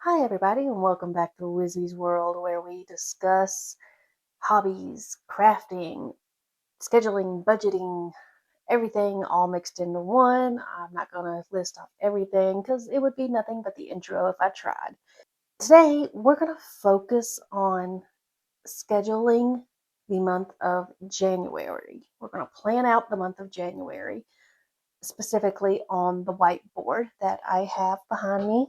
Hi, everybody, and welcome back to Wizzy's World, where we discuss hobbies, crafting, scheduling, budgeting, everything all mixed into one. I'm not going to list off everything because it would be nothing but the intro if I tried. Today, we're going to focus on scheduling the month of January. We're going to plan out the month of January, specifically on the whiteboard that I have behind me.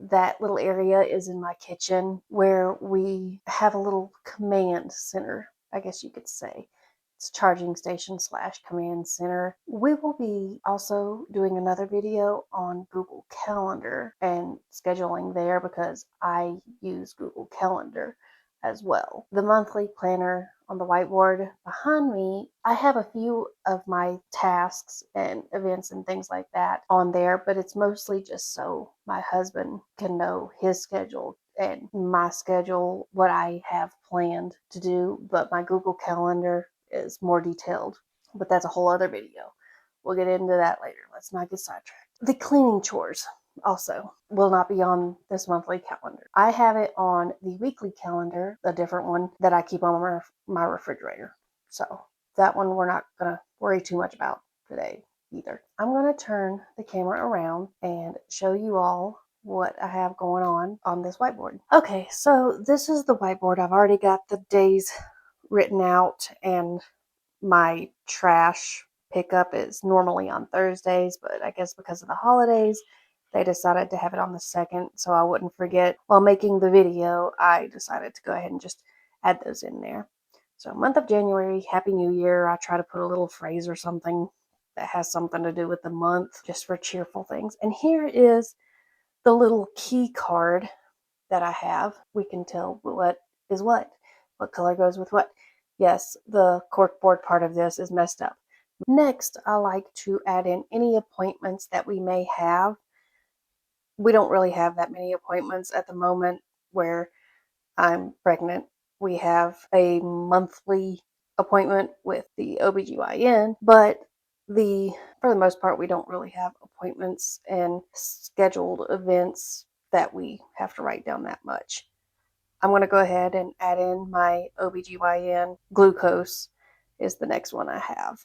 That little area is in my kitchen where we have a little command center, I guess you could say. It's a charging station / command center. We will be also doing another video on Google Calendar and scheduling there because I use Google Calendar as well. The monthly planner on the whiteboard behind me, I have a few of my tasks and events and things like that on there, but it's mostly just so my husband can know his schedule and my schedule, what I have planned to do. But my Google Calendar is more detailed, but that's a whole other video. We'll get into that later. Let's not get sidetracked. The cleaning chores also will not be on this monthly calendar. I have it on the weekly calendar, a different one that I keep on my refrigerator. So that one we're not going to worry too much about today either. I'm going to turn the camera around and show you all what I have going on this whiteboard. Okay, so this is the whiteboard. I've already got the days written out, and my trash pickup is normally on Thursdays, but I guess because of the holidays, they decided to have it on the 2nd, so I wouldn't forget. While making the video, I decided to go ahead and just add those in there. So month of January, Happy New Year. I try to put a little phrase or something that has something to do with the month, just for cheerful things. And here is the little key card that I have. We can tell what is what color goes with what. Yes, the corkboard part of this is messed up. Next, I like to add in any appointments that we may have. We don't really have that many appointments at the moment where I'm pregnant. We have a monthly appointment with the OBGYN, but for the most part, we don't really have appointments and scheduled events that we have to write down that much. I'm going to go ahead and add in my OBGYN. Glucose is the next one I have.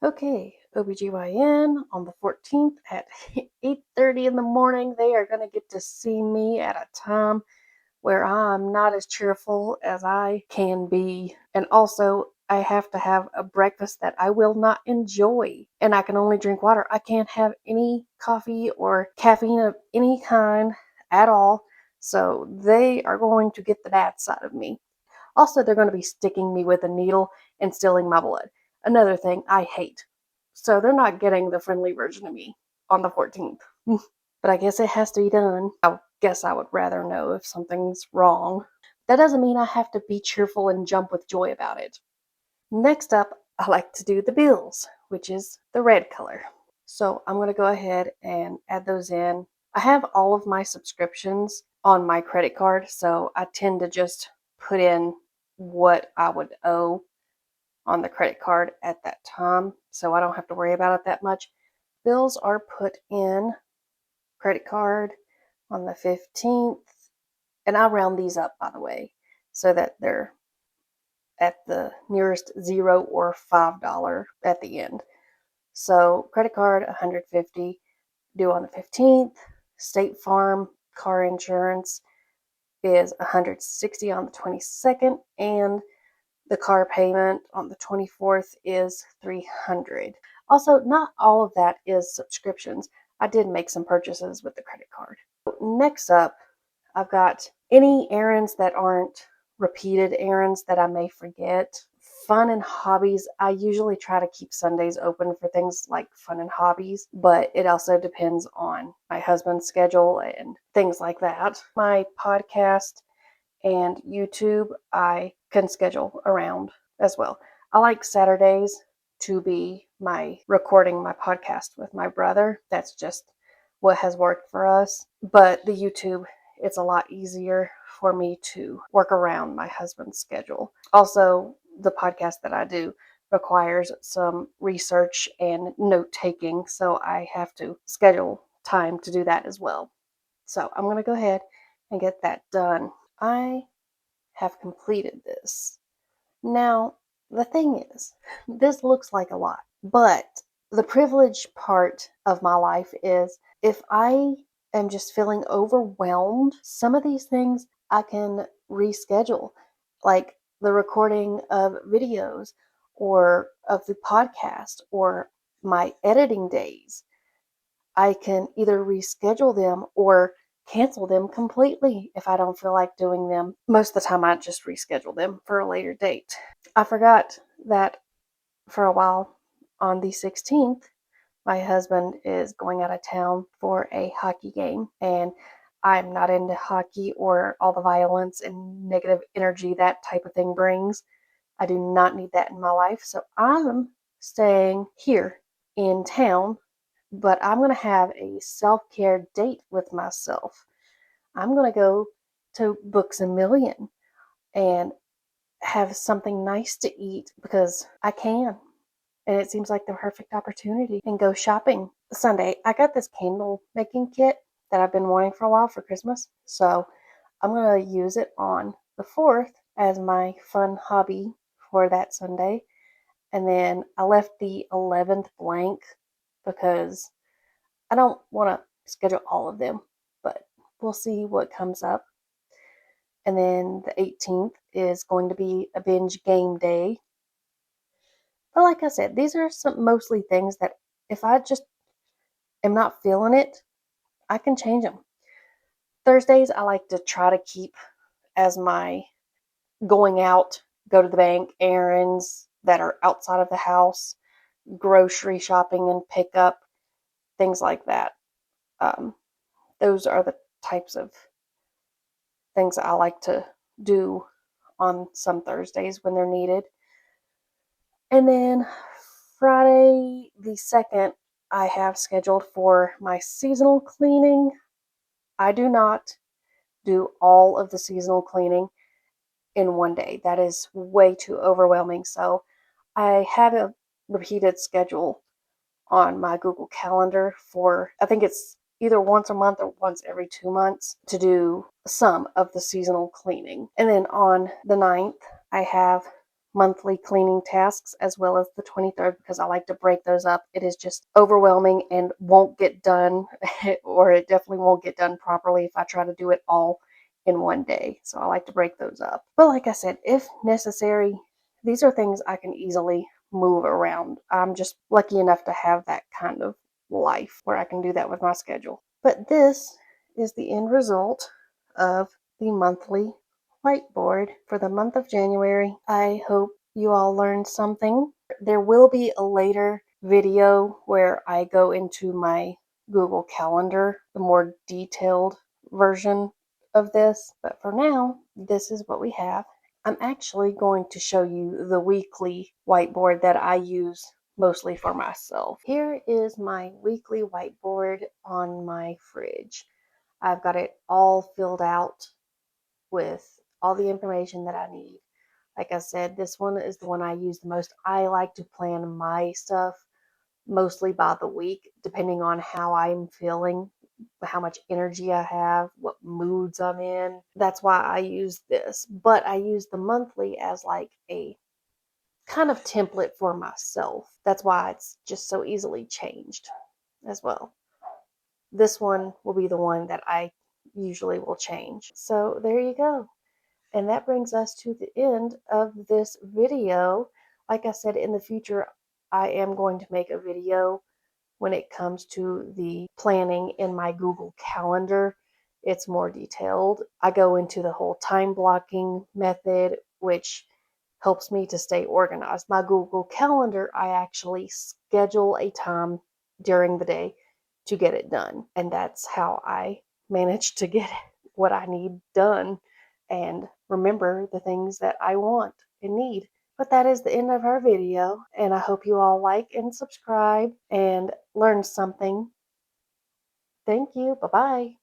Okay, OBGYN on the 14th at 8:30 in the morning. They are going to get to see me at a time where I'm not as cheerful as I can be. And also, I have to have a breakfast that I will not enjoy. And I can only drink water. I can't have any coffee or caffeine of any kind at all. So they are going to get the bad side of me. Also, they're going to be sticking me with a needle and stealing my blood. Another thing I hate. So they're not getting the friendly version of me on the 14th. But I guess it has to be done. I guess I would rather know if something's wrong. That doesn't mean I have to be cheerful and jump with joy about it. Next up, I like to do the bills, which is the red color. So I'm going to go ahead and add those in. I have all of my subscriptions on my credit card, so I tend to just put in what I would owe on the credit card at that time, so I don't have to worry about it that much. Bills are put in credit card on the 15th, and I'll round these up, by the way, so that they're at the nearest $0 or $5 at the end. So credit card, $150, due on the 15th. State Farm car insurance is $160 on the 22nd, and the car payment on the 24th is $300. Also, not all of that is subscriptions. I did make some purchases with the credit card. Next up, I've got any errands that aren't repeated errands that I may forget. Fun and hobbies. I usually try to keep Sundays open for things like fun and hobbies, but it also depends on my husband's schedule and things like that. My podcast and YouTube, I can schedule around as well. I like Saturdays to be my recording my podcast with my brother. That's just what has worked for us. But the YouTube, it's a lot easier for me to work around my husband's schedule. Also, the podcast that I do requires some research and note taking, so I have to schedule time to do that as well. So I'm going to go ahead and get that done. I have completed this. Now, the thing is, this looks like a lot, but the privileged part of my life is if I am just feeling overwhelmed, some of these things I can reschedule, like the recording of videos or of the podcast or my editing days. I can either reschedule them or cancel them completely if I don't feel like doing them. Most of the time, I just reschedule them for a later date. I forgot that for a while on the 16th, my husband is going out of town for a hockey game, and I'm not into hockey or all the violence and negative energy that type of thing brings. I do not need that in my life, so I'm staying here in town, but I'm going to have a self-care date with myself. I'm going to go to Books a Million and have something nice to eat because I can. And it seems like the perfect opportunity, and go shopping Sunday. I got this candle making kit that I've been wanting for a while for Christmas. So I'm going to use it on the 4th as my fun hobby for that Sunday. And then I left the 11th blank because I don't want to schedule all of them, but we'll see what comes up. And then the 18th is going to be a binge game day. But like I said, these are some mostly things that if I just am not feeling it, I can change them. Thursdays, I like to try to keep as my going out, go to the bank, errands that are outside of the house, grocery shopping and pickup, things like that. Um, those are the types of things I like to do on some Thursdays when they're needed. And then Friday the 2nd, I have scheduled for my seasonal cleaning. I do not do all of the seasonal cleaning in one day. That is way too overwhelming. So I have a repeated schedule on my Google Calendar for, I think it's either once a month or once every 2 months to do some of the seasonal cleaning. And then on the 9th, I have monthly cleaning tasks as well as the 23rd because I like to break those up. It is just overwhelming and won't get done, or it definitely won't get done properly if I try to do it all in one day. So I like to break those up. But like I said, if necessary, these are things I can easily move around. I'm just lucky enough to have that kind of life where I can do that with my schedule. But this is the end result of the monthly whiteboard for the month of January. I hope you all learned something. There will be a later video where I go into my Google Calendar, the more detailed version of this. But for now, this is what we have. I'm actually going to show you the weekly whiteboard that I use mostly for myself. Here is my weekly whiteboard on my fridge. I've got it all filled out with all the information that I need. Like I said, this one is the one I use the most. I like to plan my stuff mostly by the week, depending on how I'm feeling, how much energy I have, what moods I'm in. That's why I use this. But I use the monthly as like a kind of template for myself. That's why it's just so easily changed as well. This one will be the one that I usually will change. So there you go. And that brings us to the end of this video. Like I said, in the future, I am going to make a video when it comes to the planning in my Google Calendar. It's more detailed. I go into the whole time blocking method, which helps me to stay organized. My Google Calendar, I actually schedule a time during the day to get it done. And that's how I manage to get what I need done and remember the things that I want and need. But that is the end of our video, and I hope you all like and subscribe and learn something. Thank you. Bye-bye.